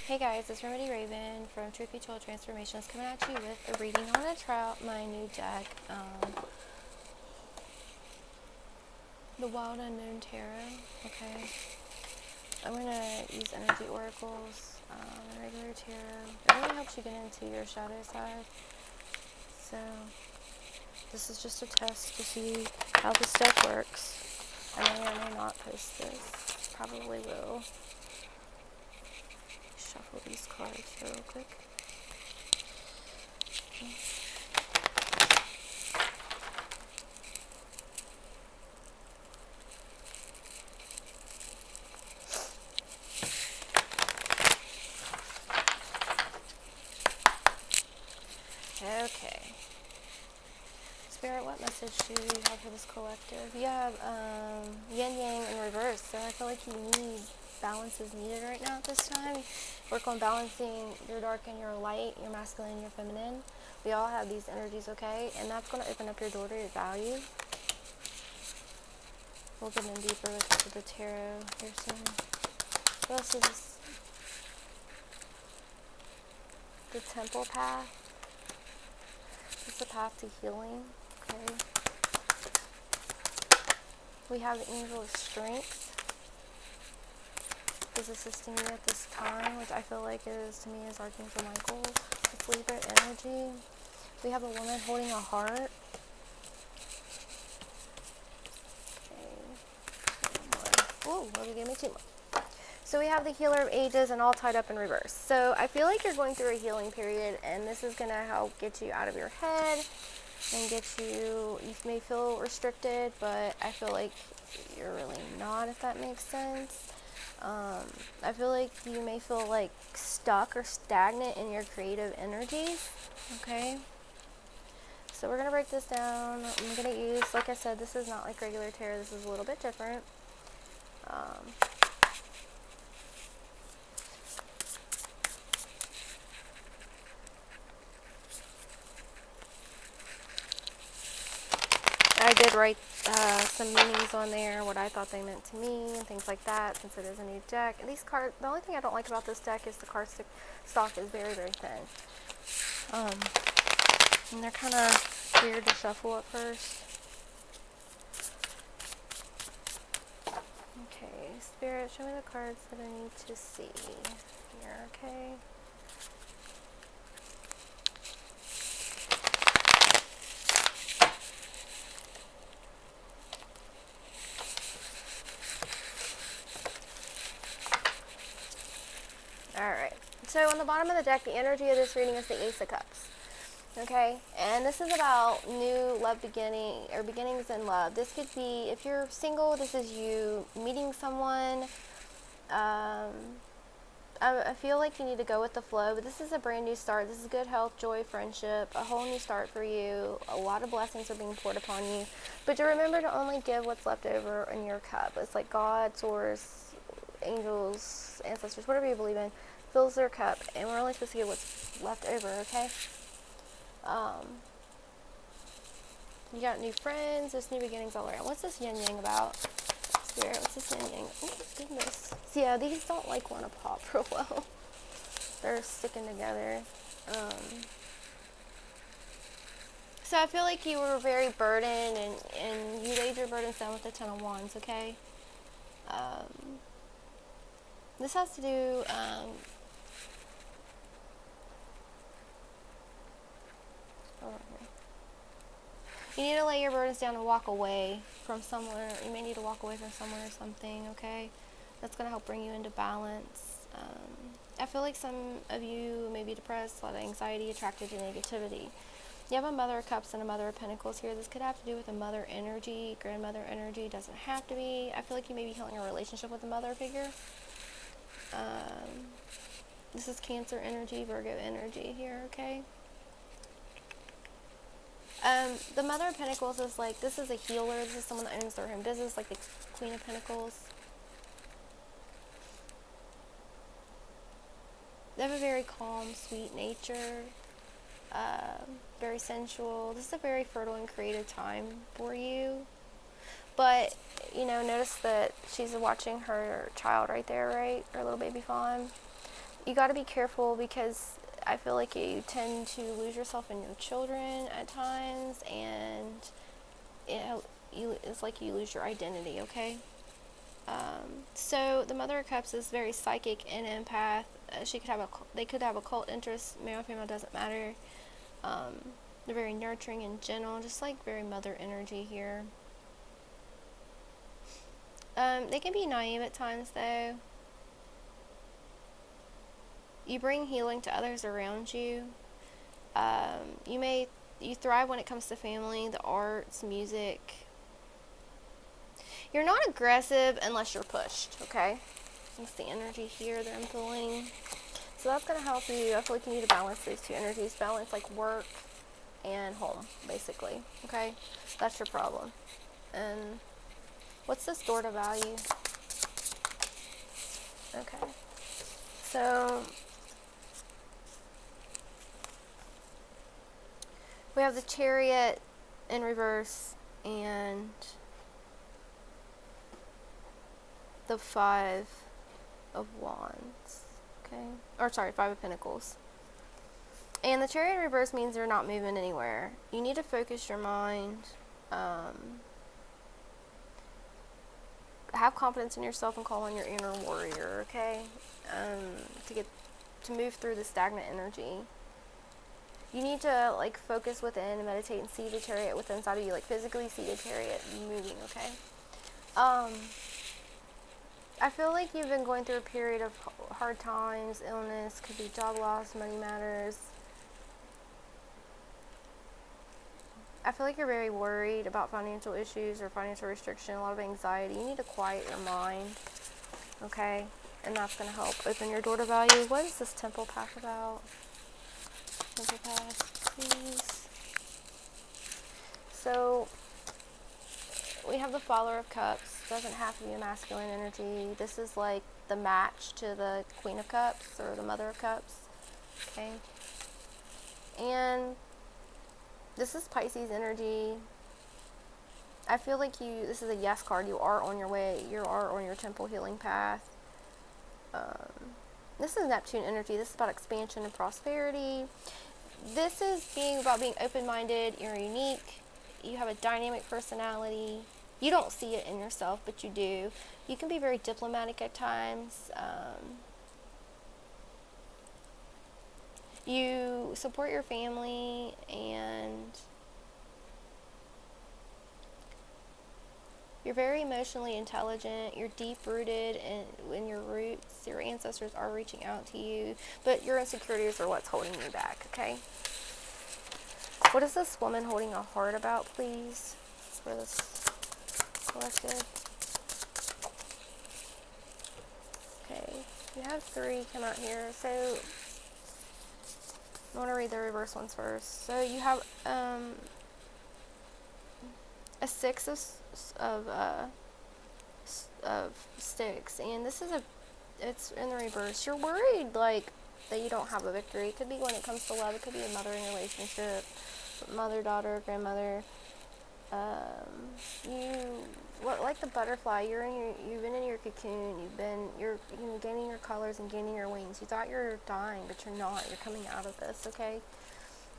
Hey guys, it's Remedy Raven from Truth Be Told Transformations coming at you with a reading. I'm going to try out my new deck, the Wild Unknown Tarot. Okay, I'm going to use energy oracles, regular tarot. It really helps you get into your shadow side. So this is just a test to see how this deck works. I may or may not post this. Probably will. Shuffle these cards here real quick. Okay. Spirit, what message do you have for this collective? You have yin yang in reverse, so I feel like you need balance is needed right now at this time. Work on balancing your dark and your light, your masculine and your feminine. We all have these energies, okay? And that's going to open up your door to your value. We'll get in deeper with the tarot here soon. So this is the temple path. It's a path to healing, okay? We have the angel of strength is assisting you at this time, which I feel like is to me is Archangel Michael. It's Libra energy. We have a woman holding a heart. Okay. Oh, well, you gave me two more. So we have the healer of ages and all tied up in reverse. So I feel like you're going through a healing period, and this is going to help get you out of your head and get you may feel restricted, but I feel like you're really not, if that makes sense. I feel like you may feel like stuck or stagnant in your creative energies, okay? So we're going to break this down. I'm going to use, like I said, this is not like regular tarot. This is a little bit different. I did write some meanings on there, what I thought they meant to me, and things like that, since it is a new deck. And these cards, the only thing I don't like about this deck is the card stock is very, very thin. And they're kind of weird to shuffle at first. Okay, Spirit, show me the cards that I need to see here, okay? Alright, so on the bottom of the deck, the energy of this reading is the Ace of Cups. Okay, and this is about new love beginning, or beginnings in love. This could be, if you're single, this is you meeting someone. I feel like you need to go with the flow, but this is a brand new start. This is good health, joy, friendship, a whole new start for you. A lot of blessings are being poured upon you. But to remember to only give what's left over in your cup. It's like God, source, angels, ancestors, whatever you believe in, fills their cup, and we're only supposed to give what's left over, okay? You got new friends, there's new beginnings all around. What's this yin yang about? Spirit, what's this yin yang? Oh, goodness. So yeah, these don't like want to pop real well. They're sticking together. So I feel like you were very burdened, and you laid your burdens down with the Ten of Wands, okay? This has to do, you need to lay your burdens down and walk away from somewhere. You may need to walk away from someone or something, okay? That's going to help bring you into balance. I feel like some of you may be depressed, a lot of anxiety, attracted to negativity. You have a Mother of Cups and a Mother of Pentacles here. This could have to do with a mother energy, grandmother energy. Doesn't have to be. I feel like you may be healing a relationship with a mother figure. This is Cancer energy, Virgo energy here, okay? The Mother of Pentacles is like, this is a healer. This is someone that owns their own business, like the Queen of Pentacles. They have a very calm, sweet nature, very sensual. This is a very fertile and creative time for you. But, you know, notice that she's watching her child right there, right? Her little baby fawn. you got to be careful because I feel like you tend to lose yourself in your children at times, and it's like you lose your identity, okay? So the Mother of Cups is very psychic and empath. They could have occult interest. Male or female doesn't matter. They're very nurturing and gentle, just like very mother energy here. They can be naive at times, though. You bring healing to others around you. You thrive when it comes to family, the arts, music. You're not aggressive unless you're pushed, okay? That's the energy here that I'm pulling. So that's going to help you. I feel like you need to balance these two energies. Balance like work and home, basically, okay? That's your problem. And what's this door to value? Okay. So we have the Chariot in reverse and the Five of Wands, okay? Or sorry, Five of Pentacles. And the Chariot in reverse means you're not moving anywhere. You need to focus your mind. Have confidence in yourself and call on your inner warrior, okay? To move through the stagnant energy. You need to like focus within and meditate and see the Chariot within inside of you, like physically see the Chariot moving, okay? I feel like you've been going through a period of hard times, illness, could be job loss, money matters. I feel like you're very worried about financial issues or financial restriction, a lot of anxiety. You need to quiet your mind, okay? And that's going to help open your door to value. What is this Temple Path about? Temple Path, please. So, we have the Follower of Cups. Doesn't have to be a masculine energy. This is like the match to the Queen of Cups or the Mother of Cups, okay? And this is Pisces energy. I feel like this is a yes card. You are on your way. You are on your temple healing path. This is Neptune energy. This is about expansion and prosperity. This is about being open-minded. You're unique. You have a dynamic personality. You don't see it in yourself, but you do. You can be very diplomatic at times. You support your family, and you're very emotionally intelligent. You're deep-rooted in your roots. Your ancestors are reaching out to you, but your insecurities are what's holding you back, okay? What is this woman holding a heart about, please, for this collective? Okay, you have 3 come out here, so I want to read the reverse ones first. So you have a 6 of sticks, and this is it's in the reverse. You're worried like that you don't have a victory. It could be when it comes to love. It could be a mothering relationship, mother, daughter, grandmother. Like the butterfly. You've been in your cocoon. You're gaining your colors and gaining your wings. You thought you were dying, but you're not. You're coming out of this, okay?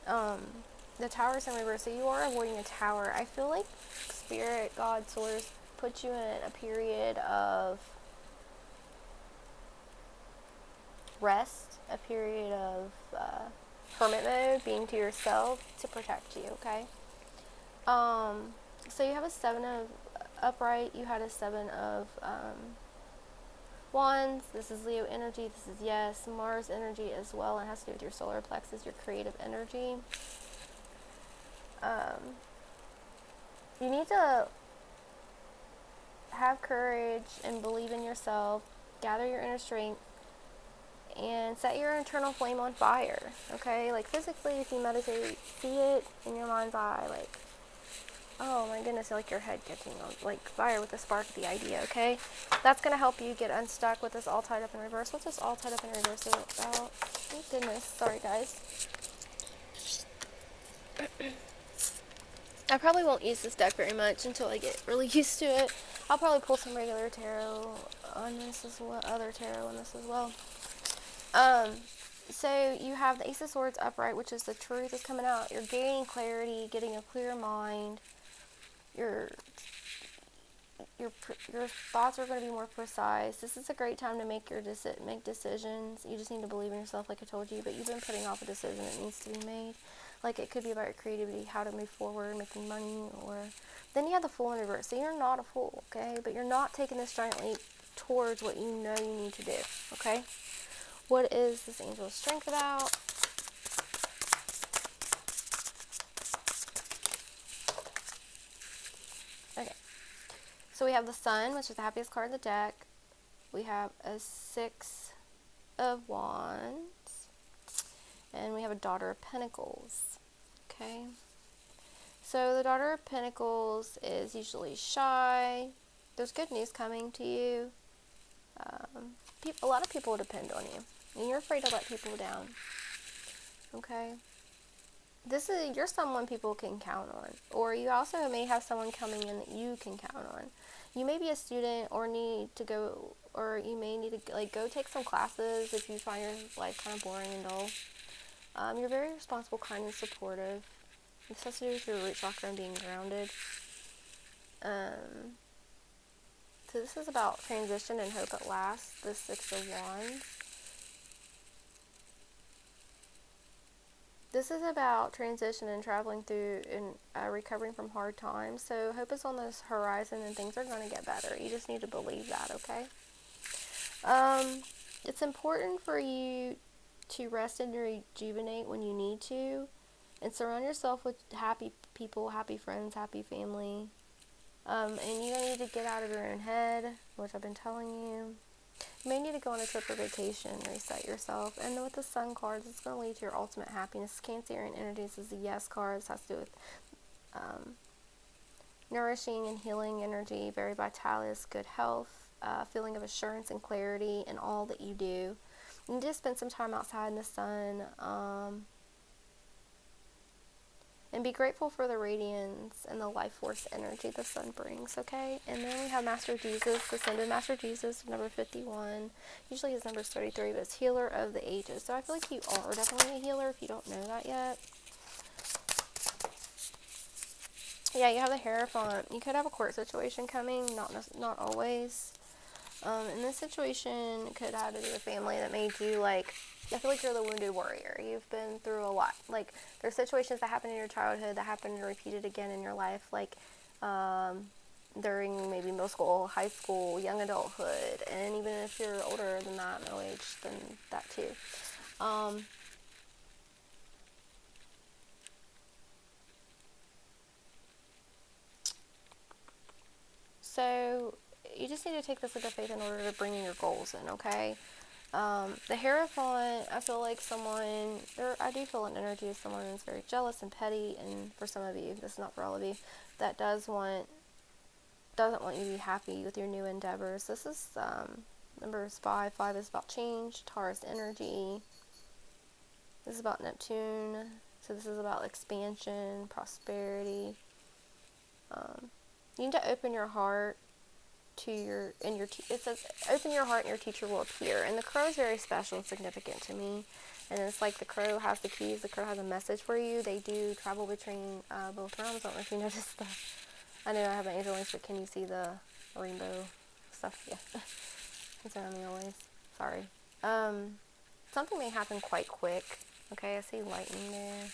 The Tower's in reverse, so you are avoiding a tower. I feel like Spirit, God, Source put you in a period of rest, a period of hermit mode, being to yourself to protect you, okay? So you have a 7 of upright, you had a 7 of wands. This is Leo energy, this is yes. Mars energy as well. It has to do with your solar plexus, your creative energy. You need to have courage and believe in yourself, gather your inner strength, and set your internal flame on fire, okay? Like physically, if you meditate, see it in your mind's eye, like, oh my goodness, like your head catching on like fire with the spark of the idea, okay? That's going to help you get unstuck with this all tied up in reverse. What's this all tied up in reverse about? Thank goodness. Sorry, guys. I probably won't use this deck very much until I get really used to it. I'll probably pull some regular tarot on this as well, other tarot on this as well. Um, so you have the Ace of Swords upright, which is the truth is coming out. You're gaining clarity, getting a clear mind. Your your thoughts are going to be more precise. This is a great time to make make decisions. You just need to believe in yourself, like I told you. But you've been putting off a decision that needs to be made. Like it could be about your creativity, how to move forward, making money, or then you have the Fool in reverse. So you're not a fool, okay? But you're not taking this giant leap towards what you know you need to do, okay? What is this angel of strength about? Okay. So we have the Sun, which is the happiest card in the deck. We have a Six of Wands. And we have a Daughter of Pentacles. Okay. So the Daughter of Pentacles is usually shy. There's good news coming to you. A lot of people depend on you. And you're afraid to let people down. Okay. You're someone people can count on, or you also may have someone coming in that you can count on. You may be a student, or you may need to like go take some classes if you find your life kind of boring and dull. You're very responsible, kind, and supportive. This has to do with your root chakra and being grounded. So this is about transition and hope at last. The Six of Wands. This is about transition and traveling through and recovering from hard times. So hope is on this horizon and things are going to get better. You just need to believe that, okay? It's important for you to rest and rejuvenate when you need to. And surround yourself with happy people, happy friends, happy family. And you don't need to get out of your own head, which I've been telling you. You may need to go on a trip or vacation, reset yourself. And with the Sun cards, it's going to lead to your ultimate happiness. Cancerian energies is the Yes card. This has to do with nourishing and healing energy, very vitalist, good health, feeling of assurance and clarity in all that you do. You need to spend some time outside in the sun. And be grateful for the radiance and the life force energy the sun brings, okay? And then we have Master Jesus, Ascended Master Jesus, number 51. Usually his number is 33, but it's Healer of the Ages. So I feel like you are definitely a healer if you don't know that yet. Yeah, you have the Hierophant. You could have a court situation coming, not always. And this situation could have to do with family that made you, like, I feel like you're the wounded warrior. You've been through a lot. Like, there's situations that happened in your childhood that happen and repeated again in your life, like, during maybe middle school, high school, young adulthood, and even if you're older than that, middle age, then that too. So, you just need to take this with a faith in order to bring in your goals in, okay? The Hierophant, I feel like I do feel an energy of someone that's very jealous and petty, and for some of you, this is not for all of you, that doesn't want you to be happy with your new endeavors. This is, number 5. 5 is about change, Taurus energy. This is about Neptune, so this is about expansion, prosperity. You need to open your heart to it says open your heart and your teacher will appear. And the crow is very special and significant to me, and it's like the crow has the keys, the crow has a message for you. They do travel between both realms. I don't know if you noticed that. I know I have an angel wings, but can you see the rainbow stuff? Yeah. It's around me always. Sorry. Something may happen quite quick. Okay, I see lightning there.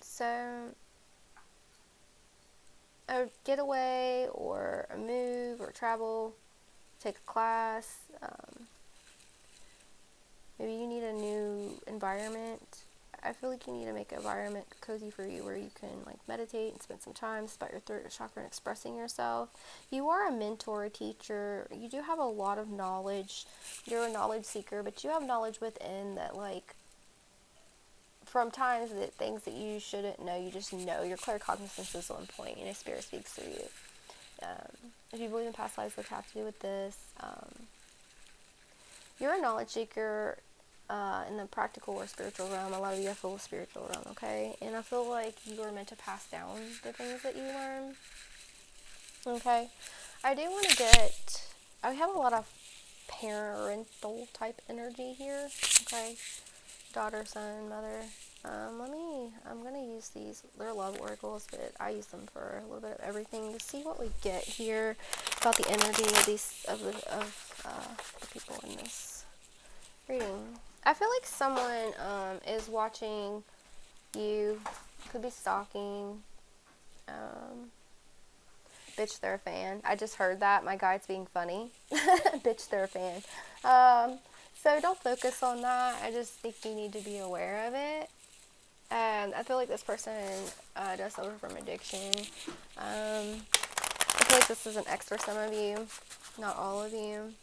So a getaway or a move or travel, take a class, maybe you need a new environment. I feel like you need to make an environment cozy for you where you can like meditate and spend some time about your third chakra and expressing yourself. You are a mentor, a teacher. You do have a lot of knowledge. You're a knowledge seeker, but you have knowledge within that, like, from times that things that you shouldn't know, you just know. Your claircognizance is on point, and Spirit speaks through you. If you believe in past lives, which have to do with this, you're a knowledge seeker in the practical or spiritual realm. A lot of you are full of spiritual realm, okay? And I feel like you are meant to pass down the things that you learn, okay? I do want to get I have a lot of parental type energy here. Okay, daughter, son, mother. I'm gonna use these. They're love oracles, but I use them for a little bit of everything to see what we get here about the energy of the people in this reading. I feel like someone is watching you. Could be stalking. Bitch, they're a fan. I just heard that. My guide's being funny. Bitch, they're a fan. So don't focus on that. I just think you need to be aware of it. I feel like this person does suffer from addiction. I feel like this is an ex for some of you, not all of you.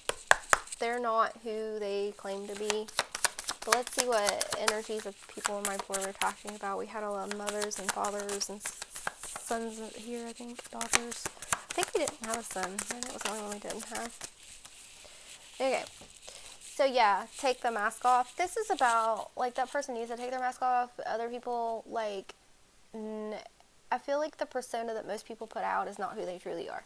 They're not who they claim to be. But let's see what energies of people in my board are talking about. We had a lot of mothers and fathers and sons here, I think, daughters. I think we didn't have a son. I think it was the only one we didn't have. Okay. So yeah, take the mask off. This is about, like, that person needs to take their mask off. Other people, like, I feel like the persona that most people put out is not who they truly are.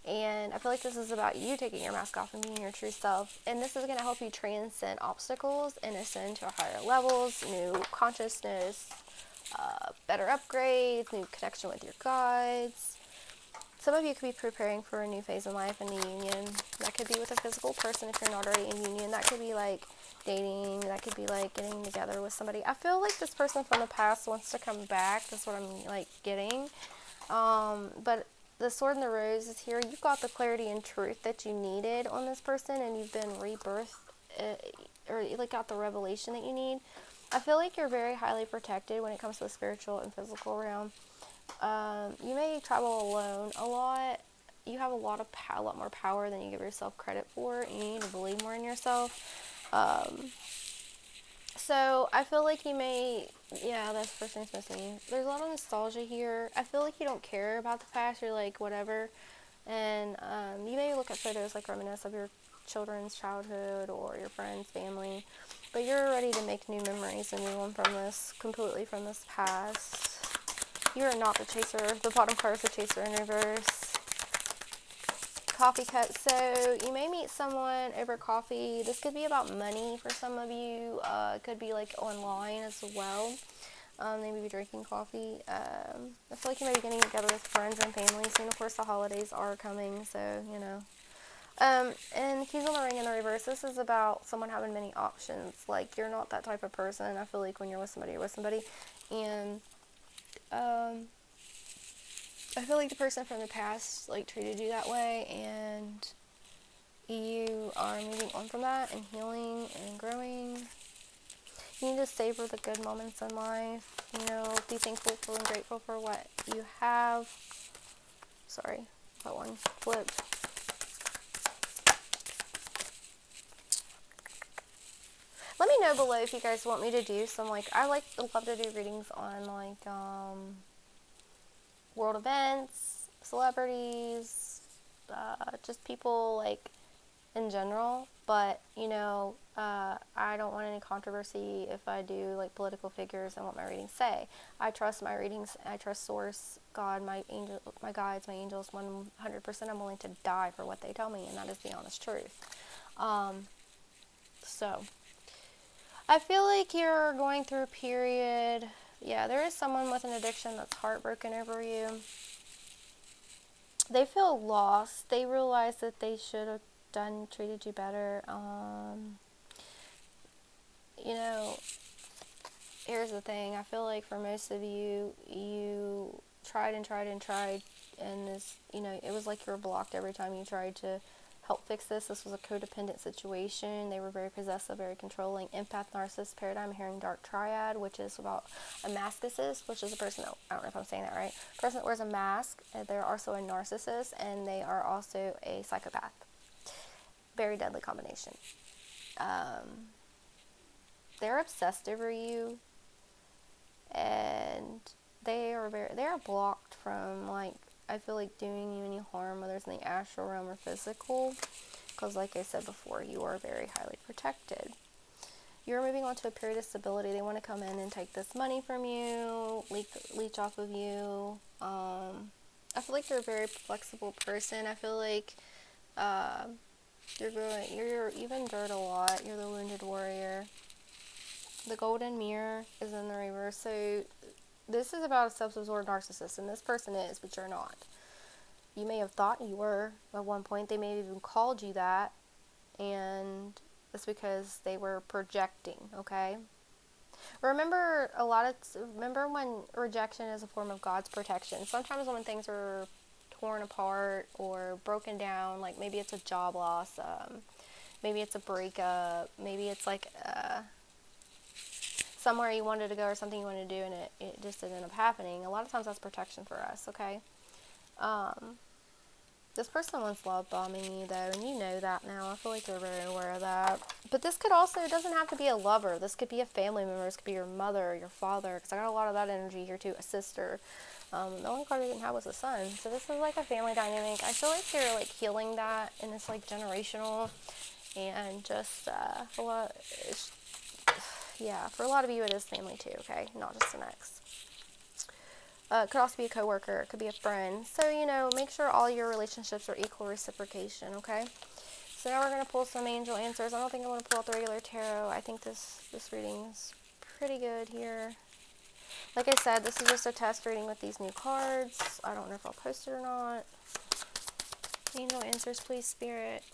And I feel like this is about you taking your mask off and being your true self. And this is going to help you transcend obstacles and ascend to higher levels, new consciousness, better upgrades, new connection with your guides. Some of you could be preparing for a new phase in life, a new union. That could be with a physical person if you're not already in union. That could be like dating. That could be like getting together with somebody. I feel like this person from the past wants to come back. That's what I'm like getting. But the Sword and the Rose is here. You've got the clarity and truth that you needed on this person, and you've been rebirthed, or like got the revelation that you need. I feel like you're very highly protected when it comes to the spiritual and physical realm. You may travel alone a lot. You have a lot more power than you give yourself credit for, and you need to believe more in yourself. So I feel like this person's missing you. There's a lot of nostalgia here. I feel like you don't care about the past. You're like, whatever. And you may look at photos, like reminisce of your children's childhood or your friends, family. But you're ready to make new memories and move on completely from this past. You are not the chaser. The bottom card is the chaser in reverse. Coffee cup. So you may meet someone over coffee. This could be about money for some of you. It could be like online as well. They may be drinking coffee. I feel like you may be getting together with friends and families. And of course the holidays are coming, so you know. And Keys on the Ring in the reverse. This is about someone having many options. Like, you're not that type of person. I feel like when you're with somebody, you're with somebody. And I feel like the person from the past, like, treated you that way, and you are moving on from that and healing and growing. You need to savor the good moments in life. You know, be thankful for and grateful for what you have. Sorry, that one flipped. Let me know below if you guys want me to do some, like, I love to do readings on, like, world events, celebrities, just people, like, in general. But, you know, I don't want any controversy if I do, like, political figures and what my readings say. I trust my readings. I trust Source, God, my angel, my guides, my angels 100%. I'm willing to die for what they tell me, and that is the honest truth. So I feel like you're going through a period. Yeah, there is someone with an addiction that's heartbroken over you. They feel lost. They realize that they should have treated you better. You know, here's the thing. I feel like for most of you, you tried, and this, you know, it was like you were blocked every time you tried to help fix this. This was a codependent situation. They were very possessive, very controlling. Empath, narcissist paradigm. Hearing dark triad, which is about a masochist, which is a person, I don't know if I'm saying that right, person that wears a mask. They're also a narcissist, and they are also a psychopath. Very deadly combination. They're obsessed over you, and they are blocked from, like, I feel like doing you any harm, whether it's in the astral realm or physical, because like I said before, you are very highly protected. You're moving on to a period of stability. They want to come in and take this money from you, leech off of you. I feel like you're a very flexible person. I feel like You've endured a lot. You're the wounded warrior. The golden mirror is in the reverse. So this is about a self-absorbed narcissist, and this person is, but you're not. You may have thought you were at one point. They may have even called you that, and it's because they were projecting, okay? Remember when rejection is a form of God's protection. Sometimes when things are torn apart or broken down, like maybe it's a job loss, maybe it's a breakup, maybe it's like somewhere you wanted to go or something you wanted to do and it just didn't end up happening. A lot of times that's protection for us, okay? This person wants love bombing you, though, and you know that now. I feel like you're very aware of that. But this could also, it doesn't have to be a lover. This could be a family member. This could be your mother, your father, because I got a lot of that energy here, too. A sister. The only card I didn't have was a son. So this is like a family dynamic. I feel like you're, like, healing that, and it's, like, generational. And just a lot, yeah, for a lot of you it is family, too, okay? Not just an ex. It could also be a coworker. It could be a friend. So, make sure all your relationships are equal reciprocation, okay? So now we're going to pull some angel answers. I don't think I want to pull out the regular tarot. I think this reading is pretty good here. Like I said, this is just a test reading with these new cards. I don't know if I'll post it or not. Angel answers, please, Spirit.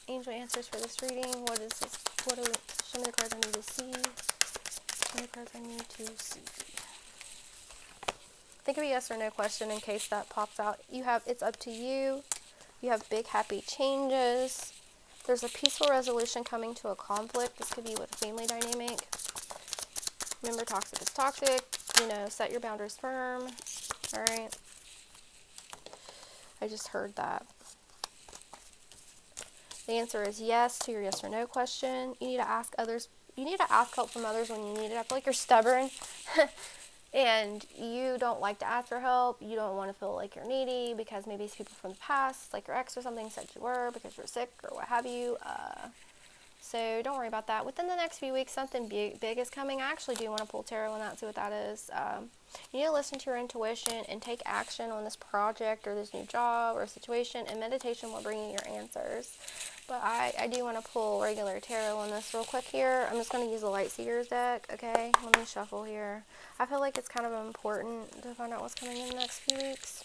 Angel answers for this reading. What is this? Show me the cards I need to see. Show me the cards I need to see. Think of a yes or no question in case that pops out. It's up to you. You have big happy changes. There's a peaceful resolution coming to a conflict. This could be with a family dynamic. Remember, toxic is toxic. Set your boundaries firm. All right. I just heard that. The answer is yes to your yes or no question. You need to ask others. You need to ask help from others when you need it. I feel like you're stubborn. And you don't like to ask for help. You don't want to feel like you're needy because maybe it's people from the past, like your ex or something, said you were because you're sick or what have you. So don't worry about that. Within the next few weeks, something big is coming. I actually do want to pull tarot on that, see what that is. You need to listen to your intuition and take action on this project or this new job or situation, and meditation will bring you your answers. But I do want to pull regular tarot on this real quick here. I'm just going to use the Light Seekers deck, okay? Let me shuffle here. I feel like it's kind of important to find out what's coming in the next few weeks.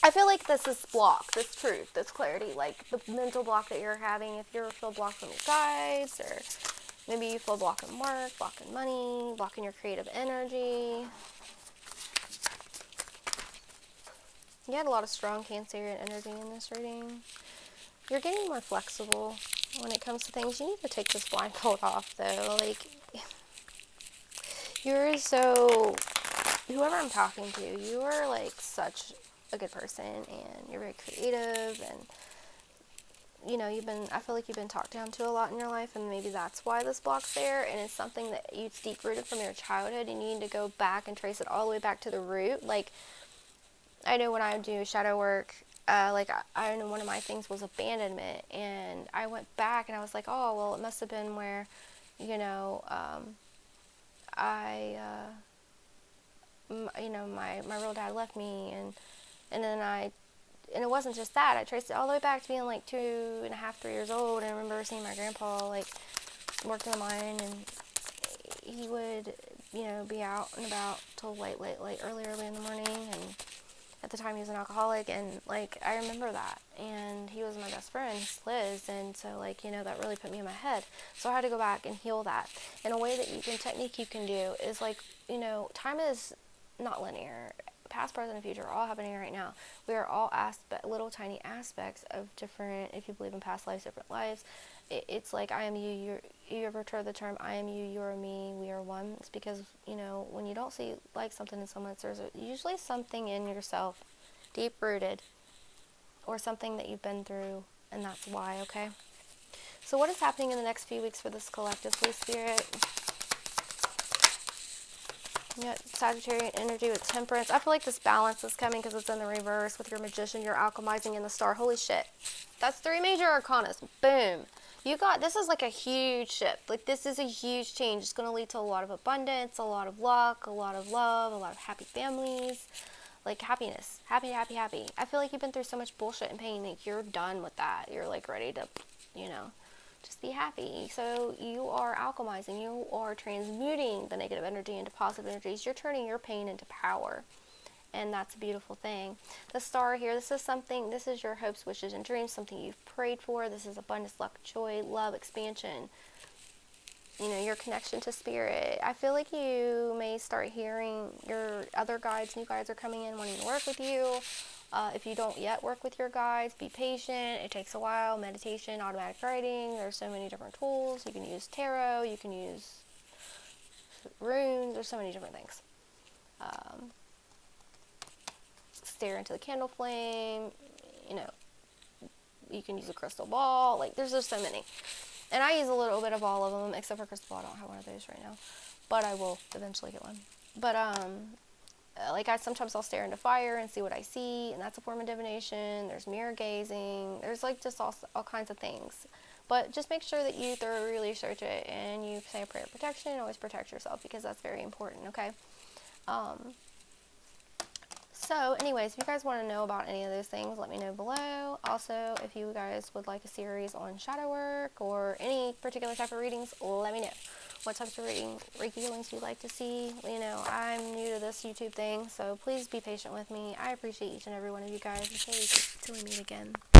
I feel like this is block, this truth, this clarity, like the mental block that you're having. If you feel blocked from your guides, or maybe you feel blocked in work, blocked in money, blocked in your creative energy. You had a lot of strong Cancerian energy in this reading. You're getting more flexible when it comes to things. You need to take this blindfold off, though. Like, whoever I'm talking to, you are, like, such a good person, and you're very creative, and, I feel like you've been talked down to a lot in your life, and maybe that's why this block's there, and it's something that it's deep-rooted from your childhood, and you need to go back and trace it all the way back to the root. Like, I know when I do shadow work, I know one of my things was abandonment, and I went back and I was like, oh, well, it must have been where, my real dad left me, and then it wasn't just that. I traced it all the way back to being like 2.5, 3 years old, and I remember seeing my grandpa, like, worked in the mine, and he would, be out and about till late, early in the morning, and at the time he was an alcoholic, and, like, I remember that, and he was my best friend, Liz, and so, like, that really put me in my head, so I had to go back and heal that. And a way that technique you can do is, like, time is not linear. Past, present, and future are all happening right now. We are all little tiny aspects of different, if you believe in past lives, different lives. It's like, I am you, you ever heard the term, I am you, you are me, we are one? It's because, when you don't see, like, something in someone, there's usually something in yourself, deep-rooted, or something that you've been through, and that's why, okay? So what is happening in the next few weeks for this collectively, Spirit? You got Sagittarian energy with Temperance. I feel like this balance is coming because it's in the reverse with your Magician. You're alchemizing in the Star. Holy shit. That's 3 major arcanas. Boom. This is like a huge shift. Like, this is a huge change. It's going to lead to a lot of abundance, a lot of luck, a lot of love, a lot of happy families. like happiness, happy, happy, happy. I feel like you've been through so much bullshit and pain, like you're done with that. You're like ready to, you know, just be happy. So you are alchemizing, you are transmuting the negative energy into positive energies. You're turning your pain into power. And that's a beautiful thing. The star here, this is your hopes, wishes, and dreams, something you've prayed for. This is abundance, luck, joy, love, expansion, you know, your connection to spirit. I feel like you may start hearing your other guides, new guides are coming in wanting to work with you. If you don't yet work with your guides, be patient. It takes a while. Meditation, automatic writing. There's so many different tools. You can use tarot. You can use runes. There's so many different things. Stare into the candle flame. You know, you can use a crystal ball. Like, there's just so many. And I use a little bit of all of them, except for crystal ball. I don't have one of those right now. But I will eventually get one. But, like sometimes I'll stare into fire and see what I see, and that's a form of divination. There's mirror gazing. There's like just all kinds of things. But just make sure that you thoroughly research it and you say a prayer of protection. Always protect yourself because that's very important, okay? So anyways, if you guys want to know about any of those things, let me know below. Also, if you guys would like a series on shadow work or any particular type of readings, let me know. What types of Reiki healings you'd like to see. You know, I'm new to this YouTube thing, so please be patient with me. I appreciate each and every one of you guys until we meet again.